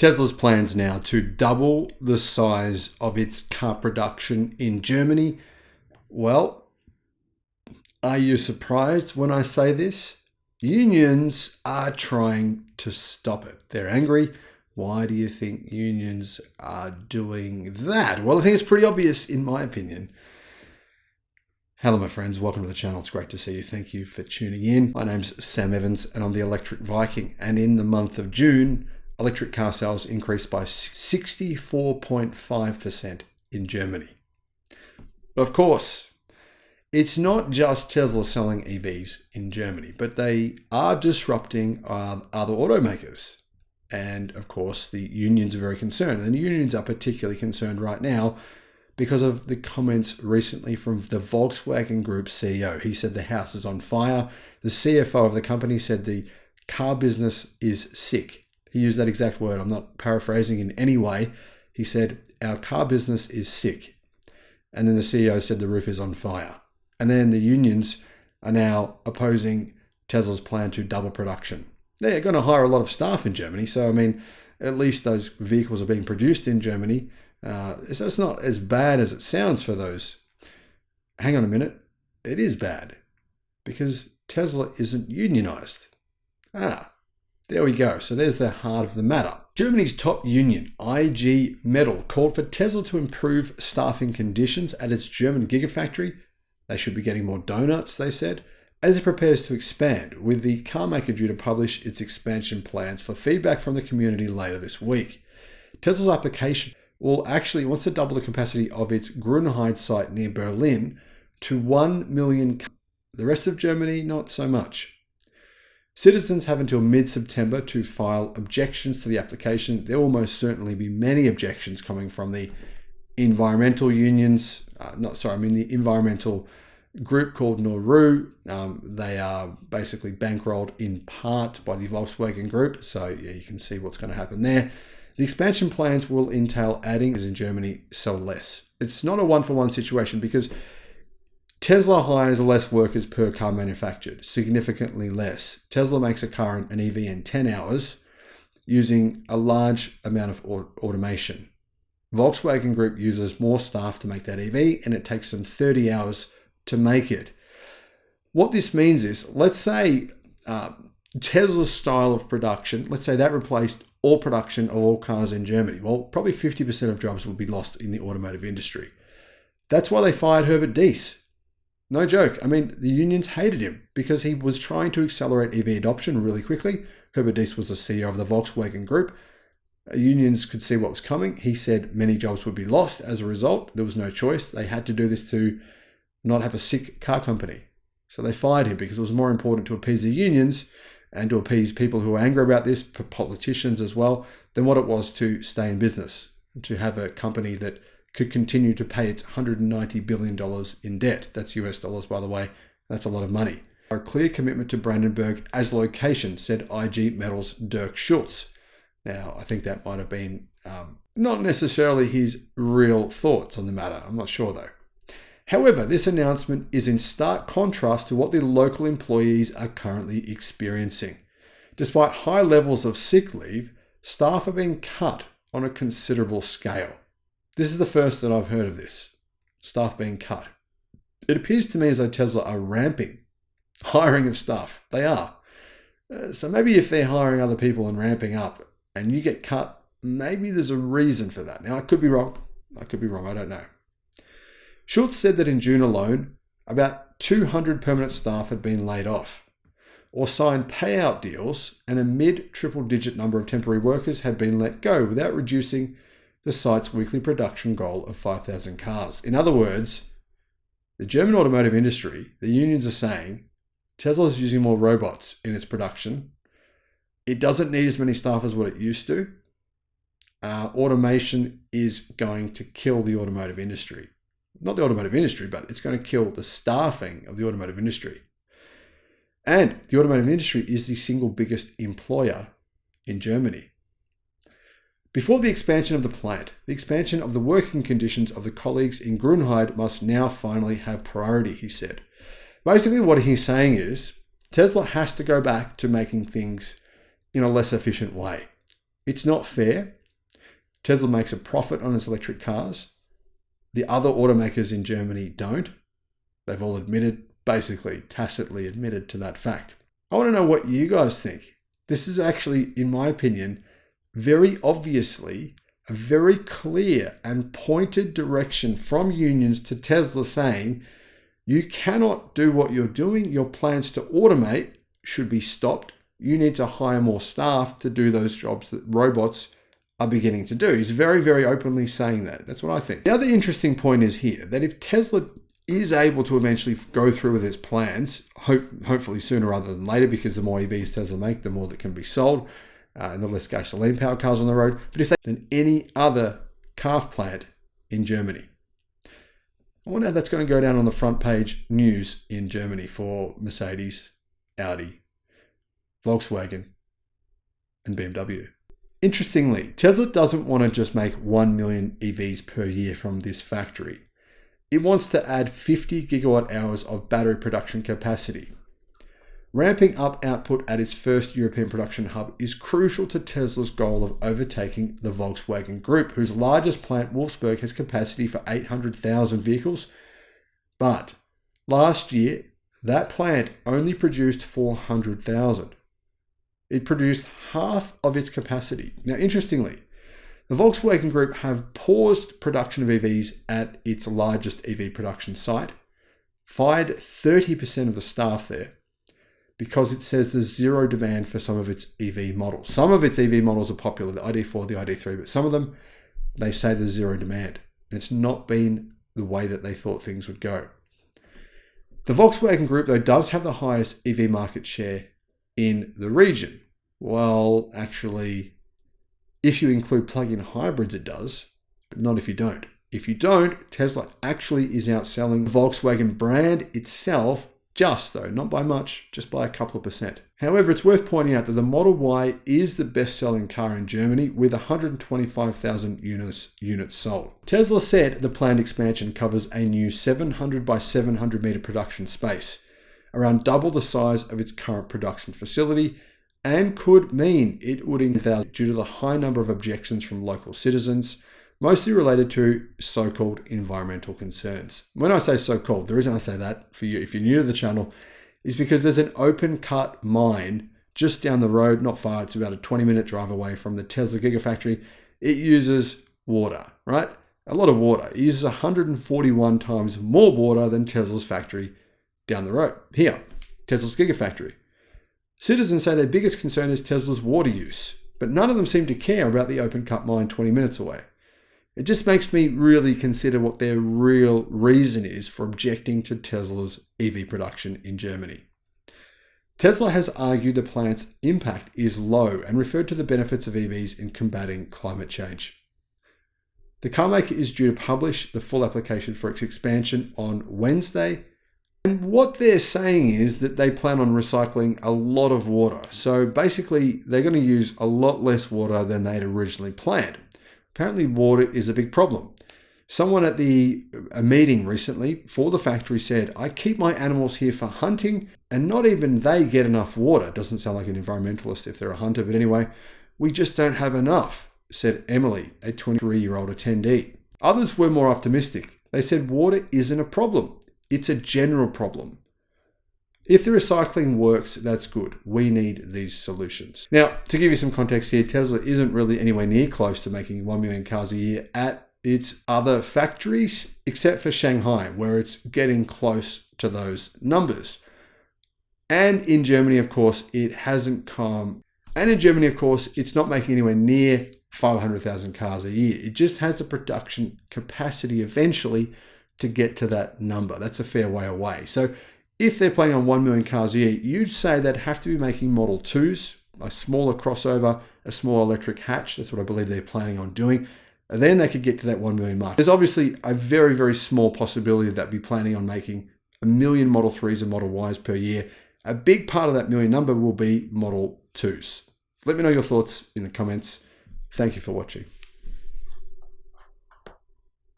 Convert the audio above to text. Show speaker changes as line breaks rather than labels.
Tesla's plans now to double the size of its car production in Germany. Well, are you surprised when I say this? Unions are trying to stop it. They're angry. Why do you think unions are doing that? Well, I think it's pretty obvious in my opinion. Hello, my friends. Welcome to the channel. It's great to see you. Thank you for tuning in. My name's Sam Evans and I'm the Electric Viking. And in the month of June, electric car sales increased by 64.5% in Germany. Of course, it's not just Tesla selling EVs in Germany, but they are disrupting other automakers. And of course, the unions are very concerned. And the unions are particularly concerned right now because of the comments recently from the Volkswagen Group CEO. He said the house is on fire. The CFO of the company said the car business is sick. He used that exact word. I'm not paraphrasing in any way. He said, our car business is sick. And then the CEO said the roof is on fire. And then the unions are now opposing Tesla's plan to double production. They're going to hire a lot of staff in Germany. So, I mean, at least those vehicles are being produced in Germany. So it's not as bad as it sounds for those. Hang on a minute. It is bad because Tesla isn't unionized. There we go. So there's the heart of the matter. Germany's top union, IG Metall, called for Tesla to improve staffing conditions at its German gigafactory. They should be getting more donuts, they said, as it prepares to expand, with the car maker due to publish its expansion plans for feedback from the community later this week. Tesla's application wants to double the capacity of its Grünheide site near Berlin to 1 million cars. The rest of Germany, not so much. Citizens have until mid-September to file objections to the application. There will most certainly be many objections coming from the environmental unions. The environmental group called Nauru. They are basically bankrolled in part by the Volkswagen Group. So yeah, you can see what's going to happen there. The expansion plans will entail adding, as in Germany, sell less. It's not a one-for-one situation because Tesla hires less workers per car manufactured, significantly less. Tesla makes a car, an EV, in 10 hours using a large amount of automation. Volkswagen Group uses more staff to make that EV, and it takes them 30 hours to make it. What this means is, let's say Tesla's style of production, let's say that replaced all production of all cars in Germany. Well, probably 50% of jobs will be lost in the automotive industry. That's why they fired Herbert Diess. No joke. I mean, the unions hated him because he was trying to accelerate EV adoption really quickly. Herbert Diess was the CEO of the Volkswagen Group. Unions could see what was coming. He said many jobs would be lost as a result. There was no choice. They had to do this to not have a sick car company. So they fired him because it was more important to appease the unions and to appease people who were angry about this, politicians as well, than what it was to stay in business, to have a company that could continue to pay its $190 billion in debt. That's US dollars, by the way. That's a lot of money. A clear commitment to Brandenburg as location, said IG Metall's Dirk Schultz. Now, I think that might have been not necessarily his real thoughts on the matter. I'm not sure, though. However, this announcement is in stark contrast to what the local employees are currently experiencing. Despite high levels of sick leave, staff are being cut on a considerable scale. This is the first that I've heard of this, staff being cut. It appears to me as though Tesla are ramping hiring of staff. They are. So maybe if they're hiring other people and ramping up and you get cut, maybe there's a reason for that. Now, I could be wrong. I don't know. Schultz said that in June alone, about 200 permanent staff had been laid off or signed payout deals, and a mid-triple-digit number of temporary workers had been let go without reducing the site's weekly production goal of 5,000 cars. In other words, the German automotive industry, the unions are saying, Tesla is using more robots in its production. It doesn't need as many staff as what it used to. Automation is going to kill the automotive industry. Not the automotive industry, but it's going to kill the staffing of the automotive industry. And the automotive industry is the single biggest employer in Germany. Before the expansion of the plant, the expansion of the working conditions of the colleagues in Grünheide must now finally have priority, he said. Basically, what he's saying is Tesla has to go back to making things in a less efficient way. It's not fair. Tesla makes a profit on its electric cars. The other automakers in Germany don't. They've all admitted, basically tacitly admitted to that fact. I want to know what you guys think. This is actually, in my opinion, very obviously a very clear and pointed direction from unions to Tesla saying, you cannot do what you're doing. Your plans to automate should be stopped. You need to hire more staff to do those jobs that robots are beginning to do. He's very, very openly saying that. That's what I think. The other interesting point is here that if Tesla is able to eventually go through with its plans, hopefully sooner rather than later, because the more EVs Tesla make, the more that can be sold, and the less gasoline-powered cars on the road. But if they than any other car plant in Germany, I wonder how that's going to go down on the front page news in Germany for Mercedes, Audi, Volkswagen, and BMW. Interestingly, Tesla doesn't want to just make 1 million EVs per year from this factory. It wants to add 50 gigawatt hours of battery production capacity. Ramping up output at its first European production hub is crucial to Tesla's goal of overtaking the Volkswagen Group, whose largest plant, Wolfsburg, has capacity for 800,000 vehicles. But last year, that plant only produced 400,000. It produced half of its capacity. Now, interestingly, the Volkswagen Group have paused production of EVs at its largest EV production site, fired 30% of the staff there, because it says there's zero demand for some of its EV models. Some of its EV models are popular, the ID4, the ID3, but some of them, they say there's zero demand. And it's not been the way that they thought things would go. The Volkswagen Group, though, does have the highest EV market share in the region. Well, actually, if you include plug-in hybrids, it does, but not if you don't. If you don't, Tesla actually is outselling the Volkswagen brand itself, just though, not by much, just by a couple of percent. However, it's worth pointing out that the Model Y is the best-selling car in Germany with 125,000 units sold. Tesla said the planned expansion covers a new 700 by 700 meter production space, around double the size of its current production facility, and could mean it would increase due to the high number of objections from local citizens, mostly related to so-called environmental concerns. When I say so-called, the reason I say that for you, if you're new to the channel, is because there's an open-cut mine just down the road, not far. It's about a 20-minute drive away from the Tesla Gigafactory. It uses water, right? A lot of water. It uses 141 times more water than Tesla's factory down the road. Here, Tesla's Gigafactory. Citizens say their biggest concern is Tesla's water use, but none of them seem to care about the open-cut mine 20 minutes away. It just makes me really consider what their real reason is for objecting to Tesla's EV production in Germany. Tesla has argued the plant's impact is low and referred to the benefits of EVs in combating climate change. The carmaker is due to publish the full application for its expansion on Wednesday. And what they're saying is that they plan on recycling a lot of water. So basically, they're going to use a lot less water than they'd originally planned. Apparently, water is a big problem. Someone at a meeting recently for the factory said, I keep my animals here for hunting, and not even they get enough water. Doesn't sound like an environmentalist if they're a hunter, but anyway, we just don't have enough, said Emily, a 23-year-old attendee. Others were more optimistic. They said water isn't a problem. It's a general problem. If the recycling works, that's good. We need these solutions. Now, to give you some context here, Tesla isn't really anywhere near close to making 1 million cars a year at its other factories, except for Shanghai, where it's getting close to those numbers. And in Germany, of course, it hasn't come. And in Germany, of course, it's not making anywhere near 500,000 cars a year. It just has a production capacity eventually to get to that number. That's a fair way away. So if they're planning on 1 million cars a year, you'd say they'd have to be making Model 2s, a smaller crossover, a small electric hatch. That's what I believe they're planning on doing. And then they could get to that 1 million mark. There's obviously a very, very small possibility that they'd be planning on making 1 million Model 3s and Model Ys per year. A big part of that million number will be Model 2s. Let me know your thoughts in the comments. Thank you for watching.